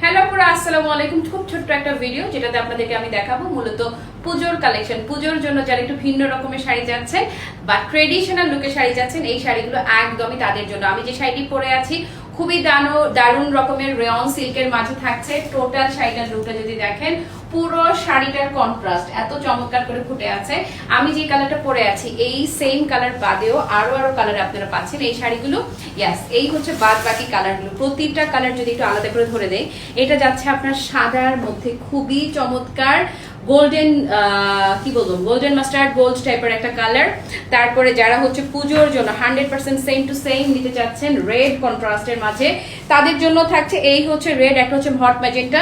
Hello পুরো আসসালামু আলাইকুম। খুব ছোট্ট একটা ভিডিও যেটাতে আপনাদেরকে আমি দেখাবো মূলত পুজোর কালেকশন। পুজোর জন্য যারা একটু ভিন্ন রকমের শাড়ি যাচ্ছেন বা ট্রেডিশনাল লুকে শাড়ি যাচ্ছেন, এই শাড়িগুলো একদমই তাদের জন্য। আমি যে শাড়িটি পরে আছি খুবই দারুণ রকমের রেয়ন সিল্কের মাঝে থাকছে। টোটাল শাড়িটার লুকটা যদি দেখেন, পুরো শাড়িটার কন্ট্রাস্ট এত চমৎকার করে ফুটে আছে। আমি যে কালারটা পরে আছি এই সেম কালার বাদেও আরো কালার আপনারা পাচ্ছেন এই শাড়িগুলো। ইয়াস, এই হচ্ছে বাদ বাকি কালারগুলো। প্রতিটা কালার যদি একটু আলাদা করে ধরে দেয়, এটা যাচ্ছে আপনার সাদার মধ্যে খুবই চমৎকার গোল্ডেন, কি বলবো, গোল্ডেন মাস্টার্ড গোল্ড টাইপের একটা কালার। তারপরে যারা হচ্ছে পুজোর জন্য 100% সেম টু সেম নিতে চাচ্ছেন রেড কন্ট্রাস্টের মাঝে, তাদের জন্য থাকছে এই হচ্ছে রেড, একটা হচ্ছে হট ম্যাজেন্টা।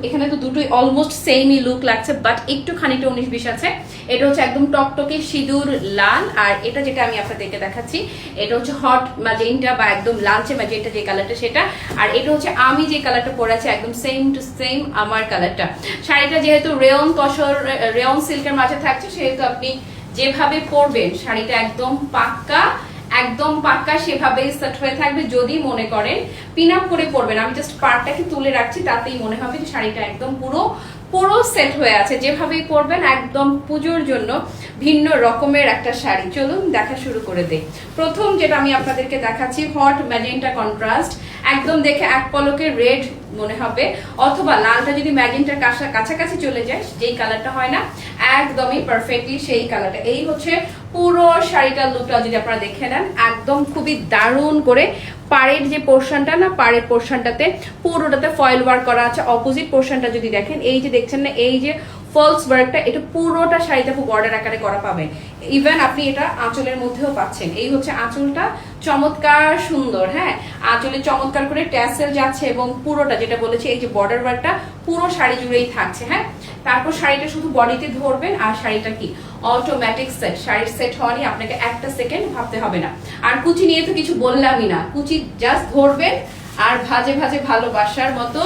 এখানে তো দুটোই অলমোস্ট সেমই লুক লাগছে, বাট একটু খানিকটা 19-20 আছে। এটা হচ্ছে একদম টকটকে সিঁদুর লাল, আর এটা যেটা আমি আপনাদেরকে দেখাচ্ছি এটা হচ্ছে হট ম্যাজেন্টা বা একদম লালচে ম্যাজেন্টা যে কালারটা সেটা। আর এটা হচ্ছে আমি যে কালারটা পরে আছি একদম সেম টু সেম আমার কালারটা। শাড়িটা যেহেতু রেয়ন সিল্কের মাঝে থাকছে, সেহেতু আপনি যেভাবে পরবেন শাড়িটা একদম পাক্কা সেভাবেই সেট হয়ে থাকবে। যদি মনে করেন পিন আপ করে পরবেন, আমি জাস্ট পার্টটাকে তুলে রাখছি, তাতেই মনে হবে যে শাড়িটা একদম পুরো সেট হয়ে আছে। যেভাবেই পরবেন একদম পুজোর জন্য ভিন্ন রকমের একটা শাড়ি। চলুন দেখা শুরু করে দেই। প্রথম যেটা আমি আপনাদেরকে দেখাচ্ছি হট ম্যাজেন্টা কন্ট্রাস্ট, একদম দেখে এক পলকে রেড মনে হবে, অথবা লালটা যদি ম্যাজেন্টার কাছাকাছি চলে যায়, যেই কালারটা হয় না, একদমই পারফেক্টলি সেই কালারটা। এই হচ্ছে পুরো শাড়িটার লুকটা যদি আপনারা দেখে নেন, একদম খুবই দারুণ করে পাড়ের যে পোর্শনটা না, পাড়ের পোর্শনটাতে পুরোটাতে ফয়েল ওয়ার্ক করা আছে। অপোজিট পোর্শনটা যদি দেখেন, এই যে দেখছেন না, এই যে ফলস ওয়ার্কটা, এটা পুরোটা শাড়িতে খুব বর্ডার আকারে করা পাবেন। ইভেন আপনি এটা আঁচলের মধ্যেও পাচ্ছেন। এই হচ্ছে আঁচলটা, চমৎকার সুন্দর। হ্যাঁ, আঁচলে চমৎকার করে ট্যাসেল যাচ্ছে এবং পুরোটা যেটা বলেছি এই যে বর্ডার ওয়ার্কটা পুরো শাড়ি জুড়েই থাকছে। হ্যাঁ, তারপর শাড়িটা শুধু বডিতে ধরবেন আর শাড়িটা কি অটোমেটিক সেট। শাড়ির সেট হওয়া নিয়ে আপনাকে একটা সেকেন্ড ভাবতে হবে না। আর কুচি নিয়ে তো কিছু বললামই না, কুচি জাস্ট ধরবেন আর ভাজে ভালোবাসার মতো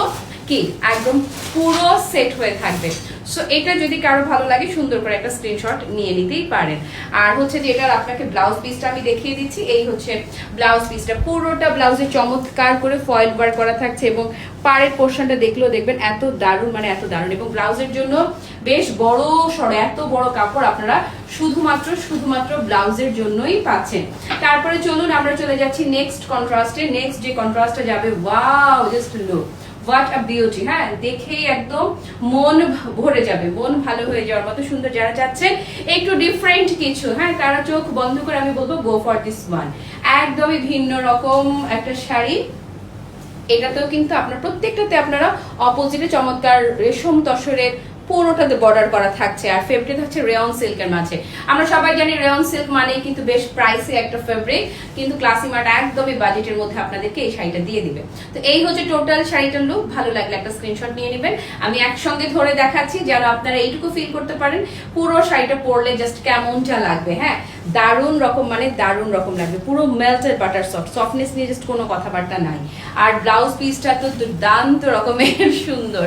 কি একদম পুরো সেট হয়ে থাকবে। সো এটা যদি কারো ভালো লাগে সুন্দর করে একটা স্ক্রিনশট নিয়ে নিতেই পারেন। আর হচ্ছে যে এটার আপনাকে ব্লাউজ পিসটা আমি দেখিয়ে দিচ্ছি। এই হচ্ছে ব্লাউজ পিসটা, পুরোটা ব্লাউজে চমৎকার করে ফয়েল ওয়ার্ক করা থাকছে এবং পাড়ের পোর্শনটা দেখলেও দেখবেন এত দারুণ, মানে এত দারুণ। এবং ব্লাউজের জন্য বেশ বড় সড়ো, এত বড় কাপড় আপনারা শুধুমাত্র ব্লাউজের জন্যই পাচ্ছেন। তারপরে চলুন আমরা চলে যাচ্ছি নেক্সট কন্ট্রাস্টে। নেক্সট যে কন্ট্রাস্টটা যাবে, wow, just look, what a beauty. হ্যাঁ, দেখেই একদম মন ভরে যাবে, মন ভালো হয়ে যাওয়ার মতো সুন্দর। যারা চাচ্ছেন একটু ডিফারেন্ট কিছু, হ্যাঁ, তারা চোখ বন্ধ করে আমি বলবো গো ফর দিস ওয়ান। একদমই ভিন্ন রকম একটা শাড়ি। এটাতেও কিন্তু আপনার প্রত্যেকটাতে আপনারা অপোজিটে চমৎকার রেশম তসরের পুরোটাতে বর্ডার করা থাকছে। আর ফেব্রিক হচ্ছে রেয়ন সিল্কের মাঝে। আমরা সবাই জানি রেয়ন সিল্ক মানে কিন্তু বেশ প্রাইসি একটা ফেব্রিক, কিন্তু ক্লাসি মার্ট একদমই বাজেটের মধ্যে আপনাদেরকে এই শাড়িটা দিয়ে দিবে। তো এই হচ্ছে টোটাল শাড়িটার লুক। ভালো লাগলে একটা স্ক্রিনশট নিয়ে নেবেন। আমি একসঙ্গে ধরে দেখাচ্ছি যেন আপনারা এইটুকু ফিল করতে পারেন পুরো শাড়িটা পরলে জাস্ট কেমনটা লাগবে। হ্যাঁ, দারুণ রকম, মানে দারুণ রকম লাগবে, পুরো মেল্টেড বাটার সফট, সফটনেস নিয়ে জাস্ট কোনো কথাবার্তা নাই। আর ব্লাউজ পিসটা তো দুর্দান্ত রকমের সুন্দর,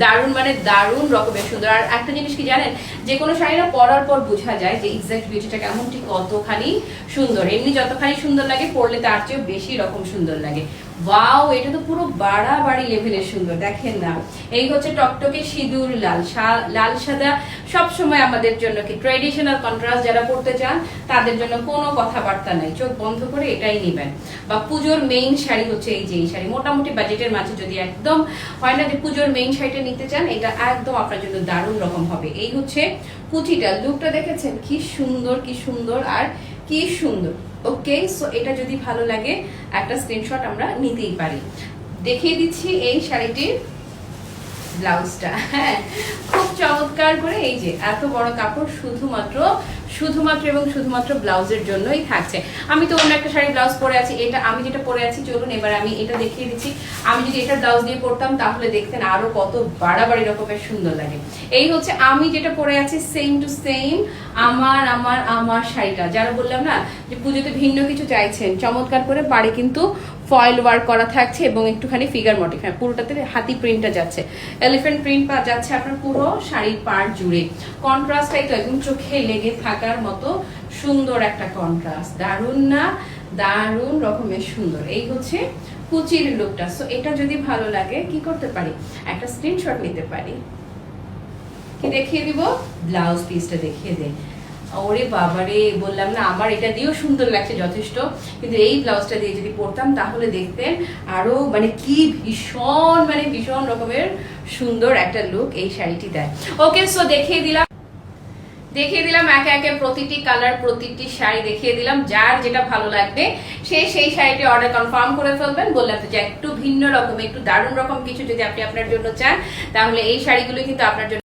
দারুণ, মানে দারুণ রকমের সুন্দর। আর একটা জিনিস কি জানেন, যে কোনো শাড়িটা পরার পর বোঝা যায় যে এক্সাক্ট বিউটিটা কেমন, ঠিক কতখানি সুন্দর। এমনি যতখানি সুন্দর লাগে, পরলে তার চেয়েও বেশি রকম সুন্দর লাগে। ওয়াও, এটা তো পুরো বাড়াবাড়ি লেভেলের সুন্দর। দেখেন না, এই হচ্ছে টকটকে সিঁদুর লাল সাদা। সবসময় আমাদের জন্য কি ট্রেডিশনাল কন্ট্রাস্ট যারা পড়তে চান তাদের জন্য কোনো কথাবার্তা নাই, চোখ বন্ধ করে এটাই নেবেন। বা পুজোর মেইন শাড়ি হচ্ছে এই যে এই শাড়ি, মোটামুটি বাজেটের মাঝে যদি একদম হয় না যে পুজোর মেইন শাড়িটা নিতে চান, এটা একদম আপনার জন্য দারুণ রকম হবে। এই হচ্ছে কুচিটা, লুকটা দেখেছেন কি সুন্দর আর কি সুন্দর। ওকে, সো এটা যদি ভালো লাগে একটা স্ক্রিনশট আমরা নিতেই পারি। দেখিয়ে দিচ্ছি এই শাড়িটির ব্লাউজটা। হ্যাঁ, খুব চমৎকার করে এই যে এত বড় কাপড় শুধুমাত্র ব্লাউজের জন্যই থাকছে। আমি তো অন্য একটা শাড়ি ব্লাউজ পরে আছি, এটা আমি যেটা পরে আছি, চলুন এবার আমি এটা দেখিয়ে দিচ্ছি। আমি যদি এটা ব্লাউজ দিয়ে পরতাম তাহলে দেখতেন আরো কত বাড়াবাড়ি রকমের সুন্দর লাগে। এই হচ্ছে আমি যেটা পরে আছি সেম টু সেম আমার শাড়িটা। যারা বললাম না যে পুজোতে ভিন্ন কিছু চাইছেন, চমৎকার করে পাড়ে কিন্তু ফয়েল ওয়ার্ক করা থাকছে এবং একটুখানি ফিগার মোটিভ। হ্যাঁ, পুরোটাতে হাতি প্রিন্টটা যাচ্ছে, এলিফ্যান্ট প্রিন্ট যাচ্ছে আপনার পুরো শাড়ির পাড় জুড়ে। কন্ট্রাস্টটাই তো একদম চোখে লেগে থাকার মতো সুন্দর একটা কন্ট্রাস্ট। দারুণ না, দারুণ রকমের সুন্দর। এই হচ্ছে কুচির লুকটা। সো এটা যদি ভালো লাগে কি করতে পারি, একটা স্ক্রিনশট নিতে পারি। কি দেখিয়ে দিব, ব্লাউজ পিসটা দেখিয়ে দেয়। ওরে বাবারে, বললাম না আমার এটা দিয়েও সুন্দর লাগছে যথেষ্ট, কিন্তু এই ব্লাউজটা দিয়ে যদি পরতাম তাহলে দেখতেন আরো মানে কি ভীষণ রকমের সুন্দর একটা লুক এই শাড়িটি দেয়। ওকে, সো দেখিয়ে দিলাম একে একে প্রতিটি কালার, প্রতিটি শাড়ি দেখিয়ে দিলাম। যার যেটা ভালো লাগবে সেই শাড়িটি অর্ডার কনফার্ম করে ফেলবেন। বললাম তো যে একটু ভিন্ন রকম, একটু দারুণ রকম কিছু যদি আপনি আপনার জন্য চান, তাহলে এই শাড়িগুলো কিন্তু আপনার জন্য